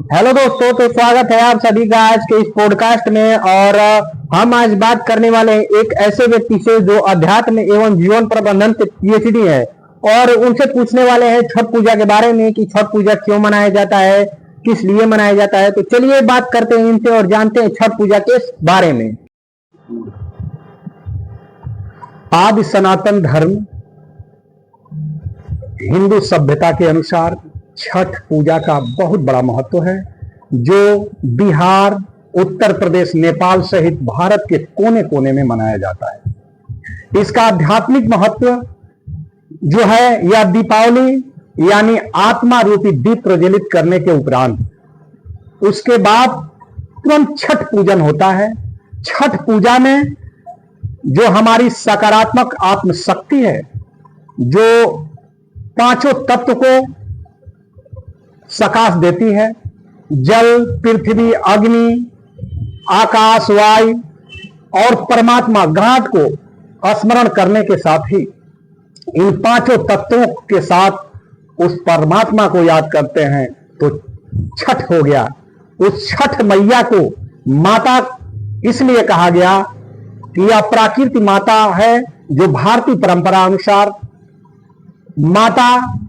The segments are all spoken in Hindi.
हेलो दोस्तों, तो स्वागत है आप सभी का आज के इस पॉडकास्ट में। और हम आज बात करने वाले हैं एक ऐसे व्यक्ति से जो अध्यात्म एवं जीवन प्रबंधन से पीएचडी है, और उनसे पूछने वाले हैं छठ पूजा के बारे में कि छठ पूजा क्यों मनाया जाता है, किस लिए मनाया जाता है। तो चलिए बात करते हैं इनसे और जानते हैं छठ पूजा के बारे में। आदि सनातन धर्म हिंदू सभ्यता के अनुसार छठ पूजा का बहुत बड़ा महत्व है, जो बिहार, उत्तर प्रदेश, नेपाल सहित भारत के कोने कोने में मनाया जाता है। इसका आध्यात्मिक महत्व जो है, यह दीपावली यानी आत्मा रूपी दीप प्रज्वलित करने के उपरांत उसके बाद तुरंत छठ पूजन होता है। छठ पूजा में जो हमारी सकारात्मक आत्मशक्ति है, जो पांचों तत्व को सकाश देती है, जल, पृथ्वी, अग्नि, आकाश, वायु और परमात्मा घाट को स्मरण करने के साथ ही इन पांचों तत्वों के साथ उस परमात्मा को याद करते हैं तो छठ हो गया। उस छठ मैया को माता इसलिए कहा गया कि यह प्राकृतिक माता है, जो भारतीय परंपरा अनुसार माता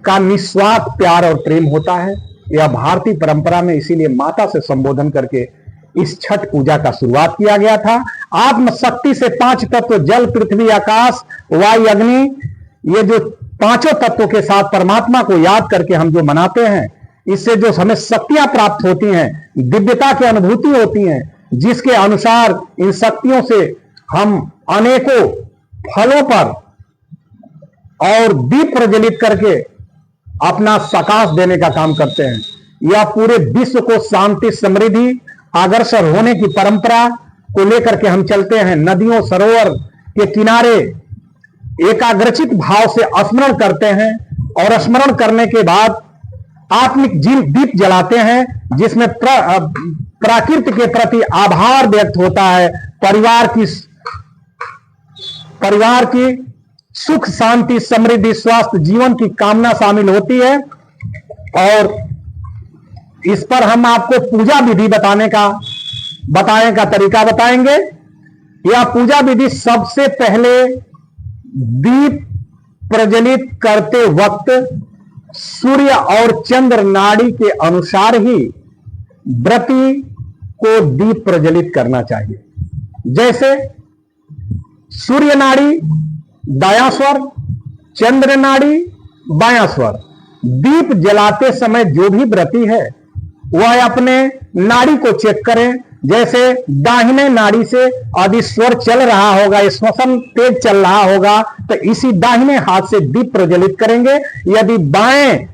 का निस्वार्थ प्यार और प्रेम होता है। यह भारतीय परंपरा में इसीलिए माता से संबोधन करके इस छठ पूजा का शुरुआत किया गया था। आत्मशक्ति से पांच तत्व जल, पृथ्वी, आकाश, वायु, अग्नि, ये जो पांचों तत्वों के साथ परमात्मा को याद करके हम जो मनाते हैं, इससे जो हमें शक्तियां प्राप्त होती हैं, दिव्यता की अनुभूति होती है, जिसके अनुसार इन शक्तियों से हम अनेकों फलों पर और दीप प्रज्वलित करके अपना सकाश देने का काम करते हैं। यह पूरे विश्व को शांति, समृद्धि, अग्रसर होने की परंपरा को लेकर के हम चलते हैं। नदियों, सरोवर के किनारे एकाग्रचित भाव से स्मरण करते हैं और स्मरण करने के बाद आत्मिक दीप जलाते हैं, जिसमें प्रकृति के प्रति आभार व्यक्त होता है, परिवार की सुख, शांति, समृद्धि, स्वास्थ्य, जीवन की कामना शामिल होती है। और इस पर हम आपको पूजा विधि बताने का तरीका बताएंगे। यह पूजा विधि सबसे पहले दीप प्रज्वलित करते वक्त सूर्य और चंद्र नाड़ी के अनुसार ही व्रती को दीप प्रज्वलित करना चाहिए। जैसे सूर्य नाड़ी दायां स्वर, चंद्र नाड़ी बायां स्वर। दीप जलाते समय जो भी व्रती है वह अपने नाड़ी को चेक करें। जैसे दाहिने नाड़ी से यदि स्वर चल रहा होगा, श्वसन तेज चल रहा होगा, तो इसी दाहिने हाथ से दीप प्रज्वलित करेंगे। यदि बाएं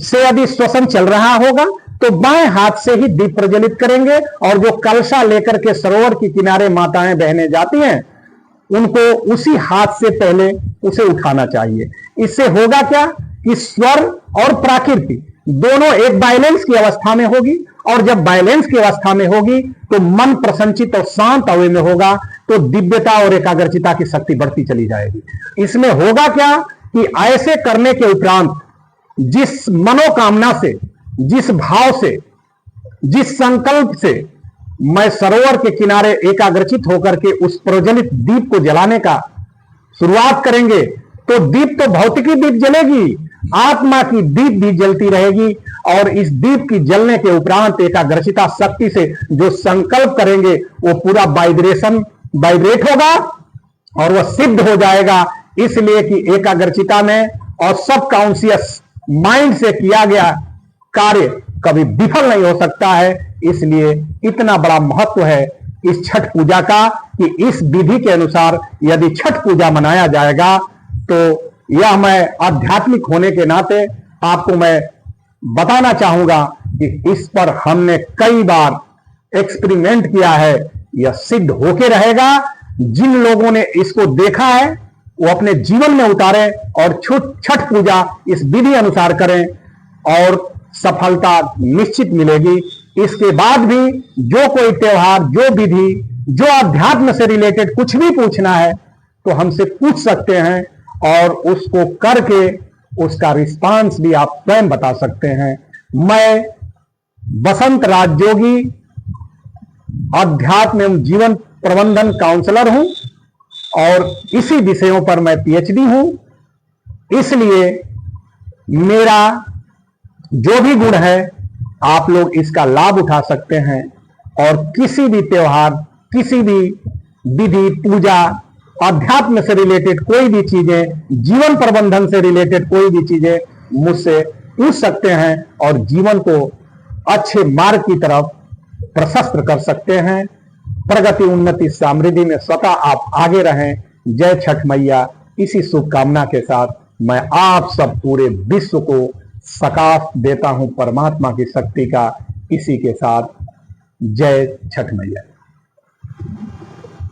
से यदि श्वसन चल रहा होगा तो बाएं हाथ से ही दीप प्रज्वलित करेंगे। और जो कलशा लेकर के सरोवर के किनारे माताएं बहनें जाती हैं, उनको उसी हाथ से पहले उसे उठाना चाहिए। इससे होगा क्या कि स्वर और प्रकृति दोनों एक बैलेंस की अवस्था में होगी, और जब बैलेंस की अवस्था में होगी तो मन प्रसन्नचित और शांत अवस्था में होगा, तो दिव्यता और एकाग्रचिता की शक्ति बढ़ती चली जाएगी। इसमें होगा क्या कि ऐसे करने के उपरांत जिस मनोकामना से, जिस भाव से, जिस संकल्प से मैं सरोवर के किनारे एकाग्रचित होकर के उस प्रज्वलित दीप को जलाने का शुरुआत करेंगे, तो दीप तो भौतिकी दीप जलेगी, आत्मा की दीप भी जलती रहेगी। और इस दीप की जलने के उपरांत एकाग्रचिता शक्ति से जो संकल्प करेंगे वो पूरा वाइब्रेट होगा और वह सिद्ध हो जाएगा। इसलिए कि एकाग्रचिता में और सब कॉन्शियस माइंड से किया गया कार्य कभी विफल नहीं हो सकता है। इसलिए इतना बड़ा महत्व है इस छठ पूजा का कि इस विधि के अनुसार यदि छठ पूजा मनाया जाएगा, तो यह मैं आध्यात्मिक होने के नाते आपको मैं बताना चाहूंगा कि इस पर हमने कई बार एक्सपेरिमेंट किया है। यह सिद्ध होके रहेगा। जिन लोगों ने इसको देखा है वो अपने जीवन में उतारें और छठ पूजा इस विधि अनुसार करें और सफलता निश्चित मिलेगी। इसके बाद भी जो कोई त्योहार, जो विधि, जो अध्यात्म से रिलेटेड कुछ भी पूछना है तो हमसे पूछ सकते हैं, और उसको करके उसका रिस्पांस भी आप स्वयं बता सकते हैं। मैं बसंत राज जोगी अध्यात्म एवं जीवन प्रबंधन काउंसलर हूं और इसी विषयों पर मैं पीएचडी हूं। इसलिए मेरा जो भी गुण है आप लोग इसका लाभ उठा सकते हैं और किसी भी त्योहार, किसी भी विधि, पूजा, अध्यात्म से रिलेटेड कोई भी चीजें, जीवन प्रबंधन से रिलेटेड कोई भी चीजें मुझसे पूछ सकते हैं और जीवन को अच्छे मार्ग की तरफ प्रशस्त कर सकते हैं। प्रगति, उन्नति, समृद्धि में स्वतः आप आगे रहें। जय छठ मैया। इसी शुभकामना के साथ मैं आप सब पूरे विश्व को सकाश देता हूं परमात्मा की शक्ति का। इसी के साथ जय छठ मैया।